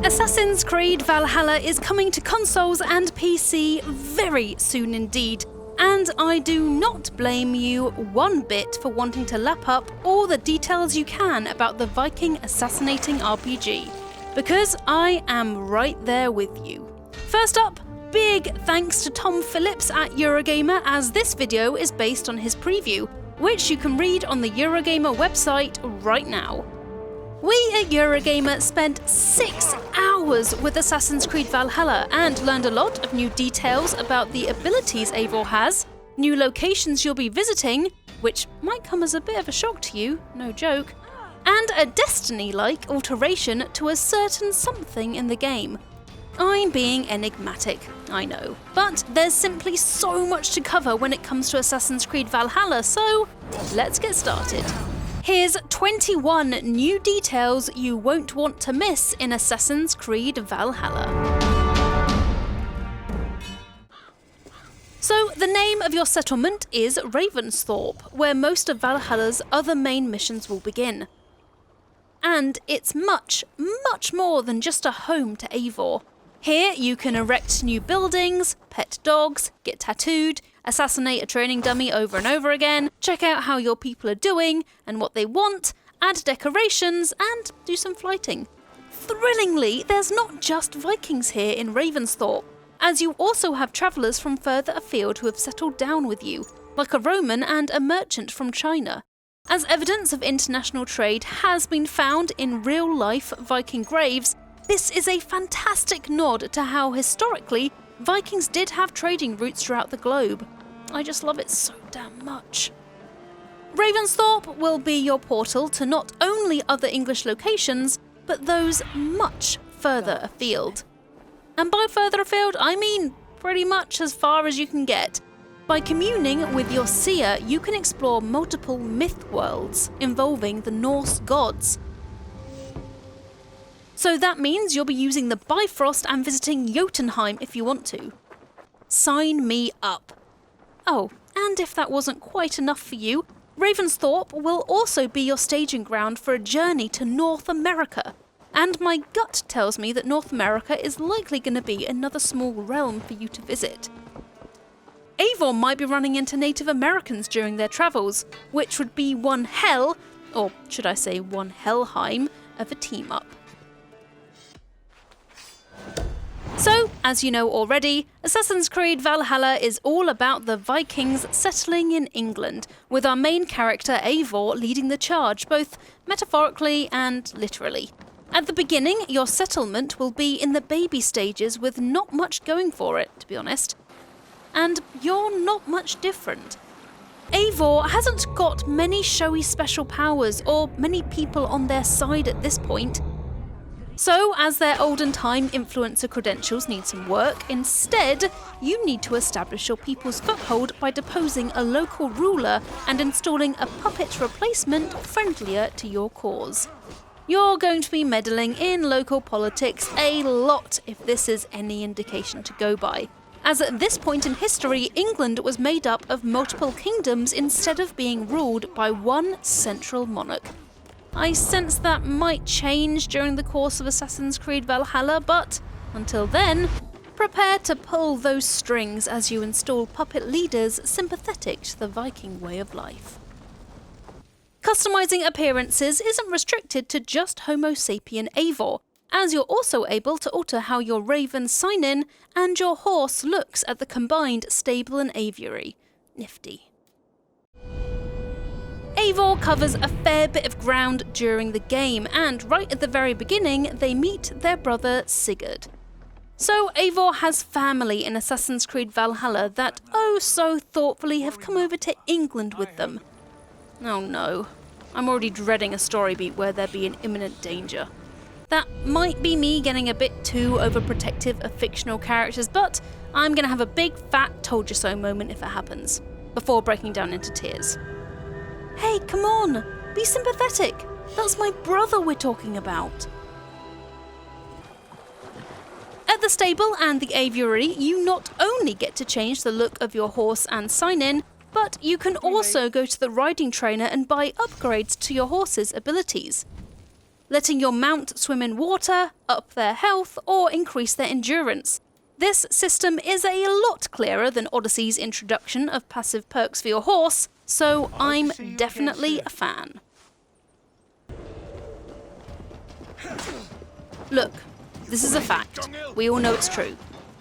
Assassin's Creed Valhalla is coming to consoles and PC very soon indeed, and I do not blame you one bit for wanting to lap up all the details you can about the Viking assassinating RPG, because I am right there with you. First up, big thanks to Tom Phillips at Eurogamer, as this video is based on his preview, which you can read on the Eurogamer website right now. We at Eurogamer spent 6 hours with Assassin's Creed Valhalla and learned a lot of new details about the abilities Eivor has, new locations you'll be visiting, which might come as a bit of a shock to you, no joke, and a Destiny-like alteration to a certain something in the game. I'm being enigmatic, I know, but there's simply so much to cover when it comes to Assassin's Creed Valhalla, so let's get started. Here's 21 new details you won't want to miss in Assassin's Creed Valhalla. So, the name of your settlement is RAVENSTHORPE, where most of Valhalla's other main missions will begin. And it's much, much more than just a home to Eivor. Here you can erect new buildings, pet dogs, get tattooed, assassinate a training dummy over and over again, check out how your people are doing and what they want, add decorations, and do some flighting. Thrillingly, there's not just Vikings here in Ravensthorpe, as you also have travellers from further afield who have settled down with you, like a Roman and a merchant from China. As evidence of international trade has been found in real-life Viking graves, this is a fantastic nod to how historically Vikings did have trading routes throughout the globe. I just love it so damn much. Ravensthorpe will be your portal to not only other English locations, but those much further afield. And by further afield, I mean pretty much as far as you can get. By communing with your seer, you can explore multiple myth worlds involving the Norse gods. So that means you'll be using the Bifrost and visiting Jotunheim if you want to. Sign me up. Oh, and if that wasn't quite enough for you, Ravensthorpe will also be your staging ground for a journey to North America. And my gut tells me that North America is likely going to be another small realm for you to visit. Eivor might be running into Native Americans during their travels, which would be one hell, or should I say one Helheim, of a team-up. So, as you know already, Assassin's Creed Valhalla is all about the Vikings settling in England, with our main character Eivor leading the charge, both metaphorically and literally. At the beginning, your settlement will be in the baby stages with not much going for it, to be honest. And you're not much different. Eivor hasn't got many showy special powers or many people on their side at this point. So, as their olden time influencer credentials need some work, instead, you need to establish your people's foothold by deposing a local ruler and installing a puppet replacement friendlier to your cause. You're going to be meddling in local politics a lot if this is any indication to go by, as at this point in history, England was made up of multiple kingdoms instead of being ruled by one central monarch. I sense that might change during the course of Assassin's Creed Valhalla, but until then, prepare to pull those strings as you install puppet leaders sympathetic to the Viking way of life. Customizing appearances isn't restricted to just Homo sapien Eivor, as you're also able to alter how your raven sign in and your horse looks at the combined stable and aviary. Nifty. Eivor covers a fair bit of ground during the game, and right at the very beginning they meet their brother Sigurd. So Eivor has family in Assassin's Creed Valhalla that oh so thoughtfully have come over to England with them. Oh no, I'm already dreading a story beat where there be an imminent danger. That might be me getting a bit too overprotective of fictional characters, but I'm gonna have a big fat told you so moment if it happens, before breaking down into tears. Hey, come on, be sympathetic. That's my brother we're talking about. At the stable and the aviary, you not only get to change the look of your horse and sign in, but you can also go to the riding trainer and buy upgrades to your horse's abilities. letting your mount swim in water, up their health, or increase their endurance. This system is a lot clearer than Odyssey's introduction of passive perks for your horse, so I'm definitely a fan. Look, this is a fact. We all know it's true.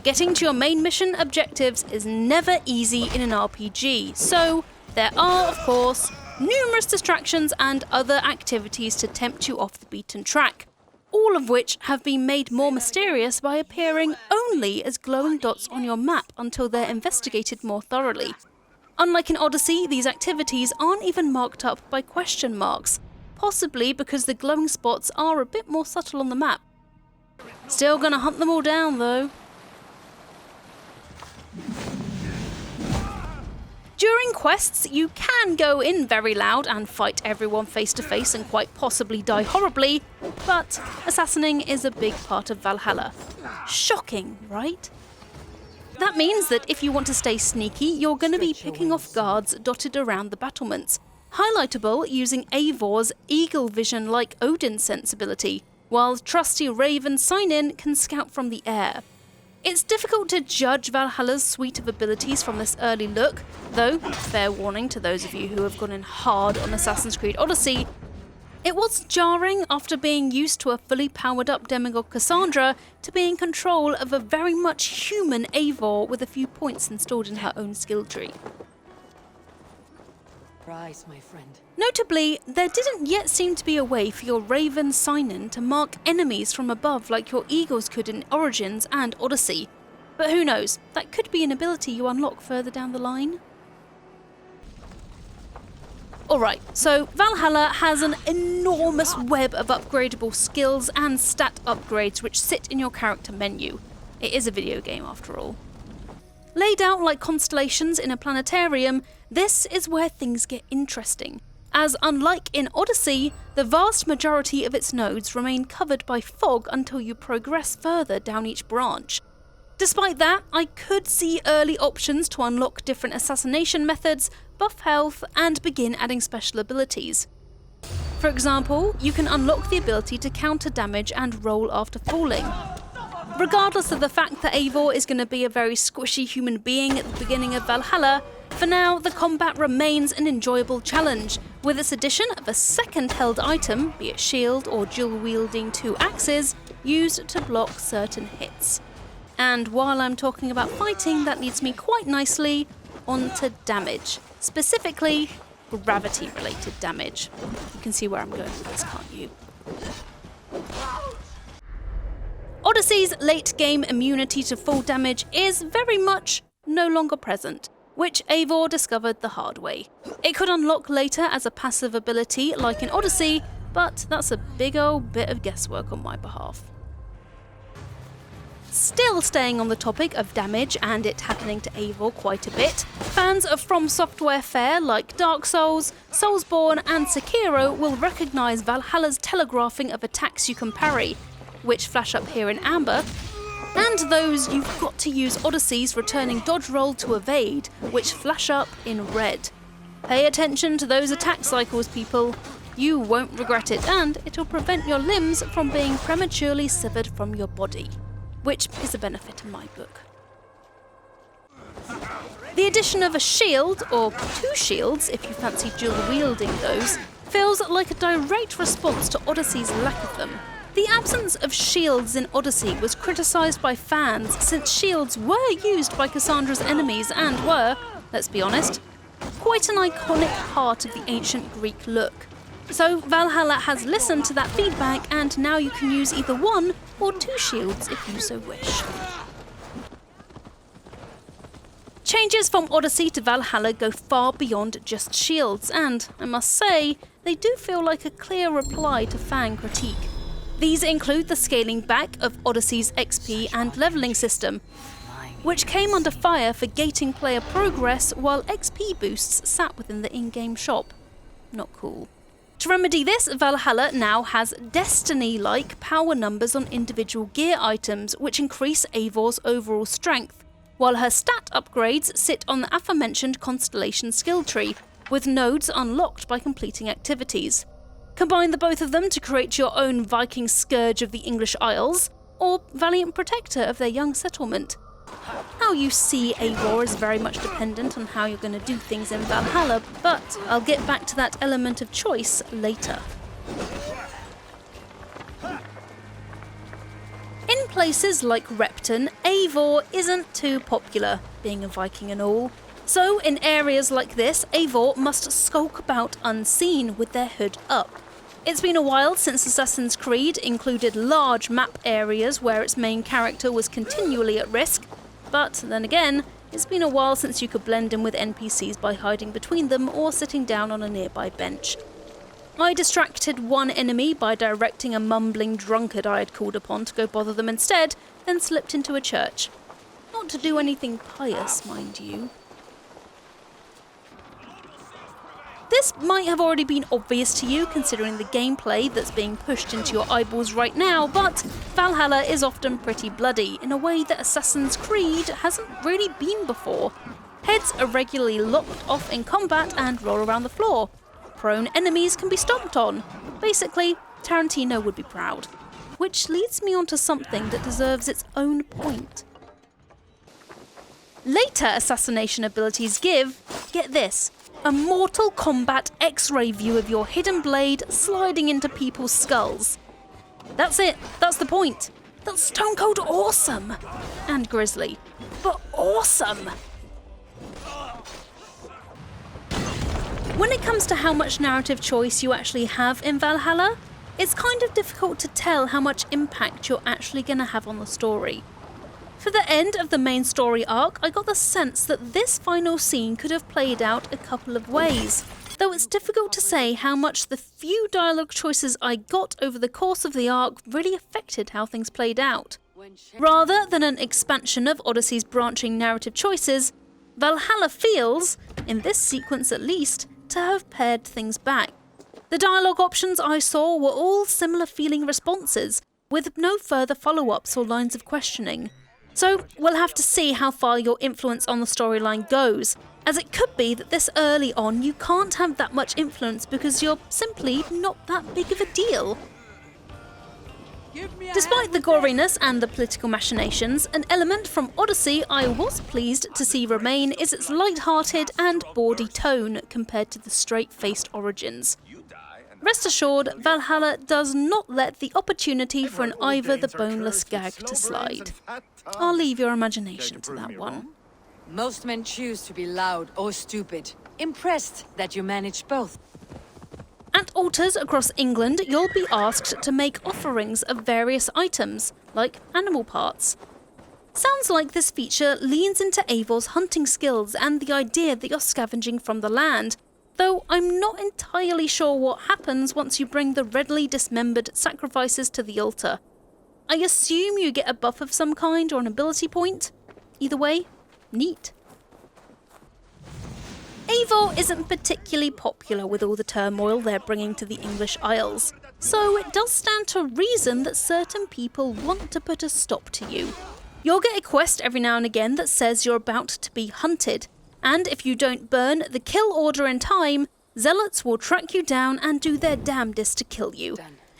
Getting to your main mission objectives is never easy in an RPG, so there are, of course, numerous distractions and other activities to tempt you off the beaten track, all of which have been made more mysterious by appearing only as glowing dots on your map until they're investigated more thoroughly. Unlike in Odyssey, these activities aren't even marked up by question marks, possibly because the glowing spots are a bit more subtle on the map. Still gonna hunt them all down though. During quests, you can go in very loud and fight everyone face to face and quite possibly die horribly, but assassinating is a big part of Valhalla. Shocking, right? That means that if you want to stay sneaky, you're going to be picking off guards dotted around the battlements, highlightable using EIVOR'S eagle vision-like ODIN sensibility, while trusty Raven Sign-In can scout from the air. It's difficult to judge Valhalla's suite of abilities from this early look, though, fair warning to those of you who have gone in hard on Assassin's Creed Odyssey, it was jarring after being used to a fully powered up demigod Cassandra to be in control of a very much human Eivor with a few points installed in her own skill tree. Rise, my friend. Notably, there didn't yet seem to be a way for your Raven Sign-In to mark enemies from above like your eagles could in Origins and Odyssey. But who knows, that could be an ability you unlock further down the line. Alright, so Valhalla has an enormous web of upgradable skills and stat upgrades which sit in your character menu. It is a video game after all. Laid out like constellations in a planetarium, this is where things get interesting, as unlike in Odyssey, the vast majority of its nodes remain covered by fog until you progress further down each branch. Despite that, I could see early options to unlock different assassination methods, buff health, and begin adding special abilities. For example, you can unlock the ability to counter damage and roll after falling. Regardless of the fact that Eivor is going to be a very squishy human being at the beginning of Valhalla, for now the combat remains an enjoyable challenge, with its addition of a second held item, be it shield or dual-wielding 2 axes, used to block certain hits. And while I'm talking about fighting, that leads me quite nicely onto damage, specifically gravity-related damage. You can see where I'm going with this, can't you? Odyssey's late-game immunity to full damage is very much no longer present, which Eivor discovered the hard way. It could unlock later as a passive ability like in Odyssey, but that's a big old bit of guesswork on my behalf. Still staying on the topic of damage and it happening to Eivor quite a bit, fans of FromSoftware fare like Dark Souls, Soulsborne and Sekiro will recognise Valhalla's telegraphing of attacks you can parry, which flash up here in amber, and those you've got to use Odyssey's returning dodge roll to evade, which flash up in red. Pay attention to those attack cycles, people. You won't regret it, and it'll prevent your limbs from being prematurely severed from your body, which is a benefit in my book. The addition of a shield, or 2 shields if you fancy dual-wielding those, feels like a direct response to Odyssey's lack of them. The absence of shields in Odyssey was criticised by fans since shields were used by Cassandra's enemies and were, let's be honest, quite an iconic part of the ancient Greek look. So Valhalla has listened to that feedback and now you can use either 1 or 2 shields if you so wish. Changes from Odyssey to Valhalla go far beyond just shields and, I must say, they do feel like a clear reply to fan critique. These include the scaling back of Odyssey's XP and levelling system, which came under fire for gating player progress while XP boosts sat within the in-game shop. Not cool. To remedy this, Valhalla now has Destiny-like power numbers on individual gear items which increase Eivor's overall strength, while her stat upgrades sit on the aforementioned Constellation skill tree, with nodes unlocked by completing activities. Combine the both of them to create your own Viking scourge of the English Isles, or valiant protector of their young settlement. How you see EIVOR is very much dependent on how you're going to do things in Valhalla, but I'll get back to that element of choice later. In places like Repton, EIVOR isn't too popular, being a Viking and all. So in areas like this, EIVOR must skulk about unseen with their hood up. It's been a while since Assassin's Creed included large map areas where its main character was continually at risk, but then again, it's been a while since you could blend in with NPCs by hiding between them or sitting down on a nearby bench. I distracted one enemy by directing a mumbling drunkard I had called upon to go bother them instead, then slipped into a church. Not to do anything pious, mind you. This might have already been obvious to you considering the gameplay that's being pushed into your eyeballs right now, but Valhalla is often pretty bloody in a way that Assassin's Creed hasn't really been before. Heads are regularly lopped off in combat and roll around the floor. Prone enemies can be stomped on. Basically, Tarantino would be proud. Which leads me on to something that deserves its own point. Later assassination abilities give, get this, a Mortal Kombat X-ray view of your hidden blade sliding into people's skulls. That's it, that's the point. That's stone cold awesome! And grisly. But awesome! When it comes to how much narrative choice you actually have in Valhalla, it's kind of difficult to tell how much impact you're actually going to have on the story. For the end of the main story arc, I got the sense that this final scene could have played out a couple of ways, though it's difficult to say how much the few dialogue choices I got over the course of the arc really affected how things played out. Rather than an expansion of Odyssey's branching narrative choices, Valhalla feels, in this sequence at least, to have pared things back. The dialogue options I saw were all similar feeling responses, with no further follow-ups or lines of questioning. So we'll have to see how far your influence on the storyline goes, as it could be that this early on you can't have that much influence because you're simply not that big of a deal. Despite the goriness and the political machinations, an element from Odyssey I was pleased to see remain is its light-hearted and bawdy tone compared to the straight-faced origins. Rest assured, Valhalla does not let the opportunity for an Ivor the Boneless gag to slide. I'll leave your imagination to that one. Most men choose to be loud or stupid. Impressed that you managed both. At altars across England, you'll be asked to make offerings of various items, like animal parts. Sounds like this feature leans into EIVOR'S hunting skills and the idea that you're scavenging from the land, though I'm not entirely sure what happens once you bring the readily dismembered sacrifices to the altar. I assume you get a buff of some kind or an ability point. Either way, neat. EIVOR isn't particularly popular with all the turmoil they're bringing to the English Isles, so it does stand to reason that certain people want to put a stop to you. You'll get a quest every now and again that says you're about to be hunted, and if you don't burn the kill order in time, zealots will track you down and do their damnedest to kill you.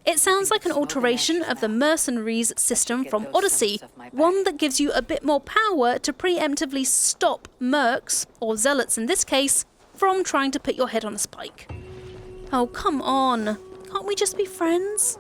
It sounds like an alteration of the mercenaries system from Odyssey, one that gives you a bit more power to preemptively stop mercs, or zealots in this case, from trying to put your head on a spike. Oh, come on. Can't we just be friends?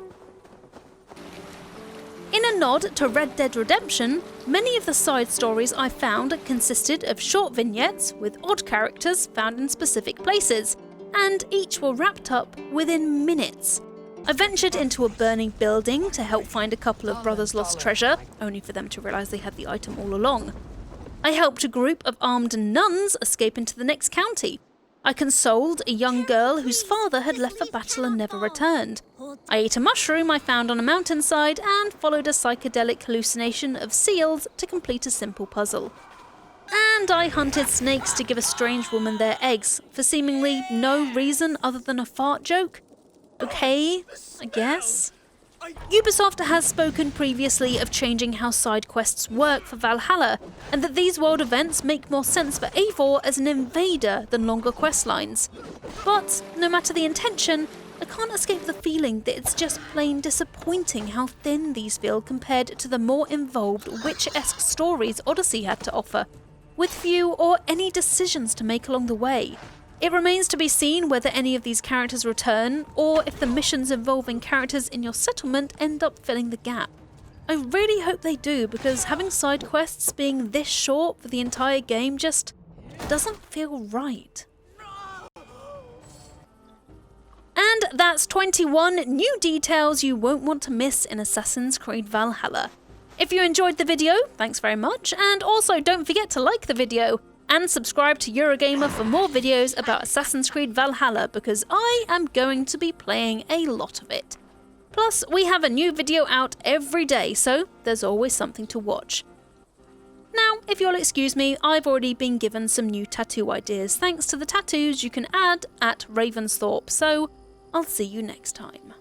In a nod to Red Dead Redemption, many of the side stories I found consisted of short vignettes with odd characters found in specific places, and each were wrapped up within minutes. I ventured into a burning building to help find a couple of brothers' lost treasure, only for them to realise they had the item all along. I helped a group of armed nuns escape into the next county. I consoled a young girl whose father had left for battle and never returned. I ate a mushroom I found on a mountainside and followed a psychedelic hallucination of seals to complete a simple puzzle. And I hunted snakes to give a strange woman their eggs, for seemingly no reason other than a fart joke. Okay, I guess. Ubisoft has spoken previously of changing how side quests work for Valhalla, and that these world events make more sense for EIVOR as an invader than longer quest lines. But no matter the intention, I can't escape the feeling that it's just plain disappointing how thin these feel compared to the more involved Witcher-esque stories Odyssey had to offer, with few or any decisions to make along the way. It remains to be seen whether any of these characters return, or if the missions involving characters in your settlement end up filling the gap. I really hope they do, because having side quests being this short for the entire game just doesn't feel right. And that's 21 new details you won't want to miss in Assassin's Creed Valhalla. If you enjoyed the video, thanks very much, and also don't forget to like the video and subscribe to Eurogamer for more videos about Assassin's Creed Valhalla, because I am going to be playing a lot of it. Plus, we have a new video out every day, so there's always something to watch. Now, if you'll excuse me, I've already been given some new tattoo ideas thanks to the tattoos you can add at RAVENSTHORPE, so I'll see you next time.